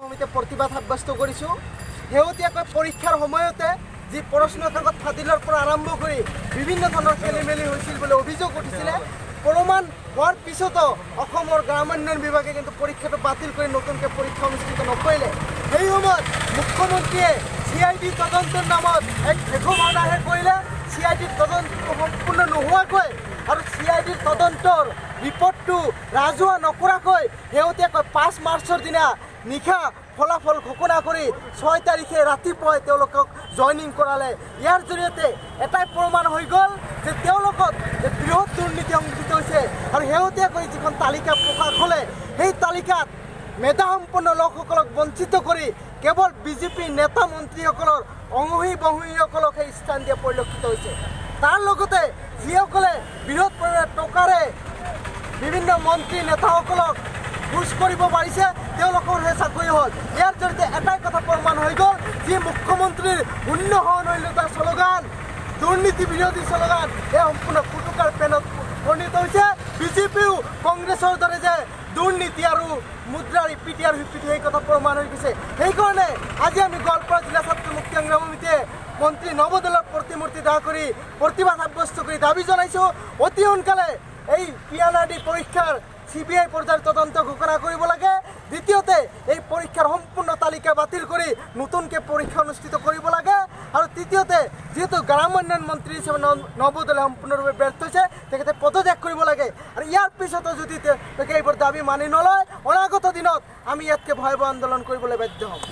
সমিতিয়ে প্ৰতিবাদ সাব্যস্ত কৰিছোঁ। শেহতীয়াকৈ পৰীক্ষাৰ সময়তে যি প্ৰশ্ন কাকত ফাদিলৰ পৰা আৰম্ভ কৰি বিভিন্ন ধৰণৰ খেলিমেলি হৈছিল বুলি অভিযোগ উঠিছিলে, প্ৰমাণ হোৱাৰ পিছতো অসমৰ গ্ৰামোন্নয়ন বিভাগে কিন্তু পৰীক্ষাটো বাতিল কৰি নতুনকৈ পৰীক্ষা অনুষ্ঠিত নকৰিলে। সেই সময়ত মুখ্যমন্ত্ৰীয়ে CID তদন্তৰ নামত এক ভেষজ অৰ্ডাৰহে কৰিলে। CID তদন্ত সম্পূৰ্ণ নোহোৱাকৈ আৰু CID তদন্তৰ ৰিপৰ্টটো ৰাজহুৱা নকৰাকৈ শেহতীয়াকৈ 5 মাৰ্চৰ দিনা নিশা ফলাফল ঘোষণা কৰি 6 তাৰিখে ৰাতিপুৱাই তেওঁলোকক জইনিং কৰালে। ইয়াৰ জৰিয়তে এটাই প্ৰমাণ হৈ গ'ল যে তেওঁলোকত বৃহৎ দুৰ্নীতি সংঘটিত হৈছে। আৰু শেহতীয়াকৈ যিখন তালিকা প্ৰকাশ হ'লে সেই তালিকাত মেধাসম্পন্ন লোকসকলক বঞ্চিত কৰি কেৱল বিজেপি নেতা মন্ত্ৰীসকলৰ অঙহী বহীসকলকহে স্থান দিয়া পৰিলক্ষিত হৈছে। তাৰ লগতে যিসকলে বৃহৎ পৰিমাণৰ টকাৰে বিভিন্ন মন্ত্ৰী নেতাসকলক ঘোষ কৰিব পাৰিছে তেওঁলোকৰহে চাকৰি হ'ল। ইয়াৰ জৰিয়তে এটাই কথা প্ৰমাণ হৈ গ'ল যি মুখ্যমন্ত্ৰীৰ শূন্য সহনশীলতাৰ শ্লোগান, দুৰ্নীতি বিৰোধী শ্লোগান, এই সম্পূৰ্ণ ফুটুকাৰ পেনত পৰিণত হৈছে। বিজেপিও কংগ্ৰেছৰ দৰে যে দুৰ্নীতি আৰু মুদ্ৰাৰ ইপিঠি আৰু সিপিঠি সেই কথা প্ৰমাণ হৈ গৈছে। সেইকাৰণে আজি আমি গোৱালপাৰা জিলা ছাত্ৰ মুক্তি সংগ্ৰাম সমিতিয়ে মন্ত্ৰী নৱদলৰ প্ৰতিমূৰ্তি দাহ কৰি প্ৰতিবাদ সাব্যস্ত কৰি দাবী জনাইছোঁ অতি সোনকালে এই PNRD পৰীক্ষাৰ CBI পৰ্যায়ৰ তদন্ত ঘোষণা কৰিব লাগে। দ্বিতীয়তে এই পৰীক্ষাৰ সম্পূৰ্ণ তালিকা বাতিল কৰি নতুনকৈ পৰীক্ষা অনুষ্ঠিত কৰিব লাগে। আৰু তৃতীয়তে যিহেতু গ্ৰামোন্নয়ন মন্ত্ৰী হিচাপে নৱদলে সম্পূৰ্ণৰূপে ব্যৰ্থ হৈছে, তেখেতে পদত্যাগ কৰিব লাগে। আৰু ইয়াৰ পিছতো যদি তেওঁলোকে এইবোৰ দাবী মানি নলয়, অনাগত দিনত আমি ইয়াতকৈ ভয়াৱহ আন্দোলন কৰিবলৈ বাধ্য হ'ম।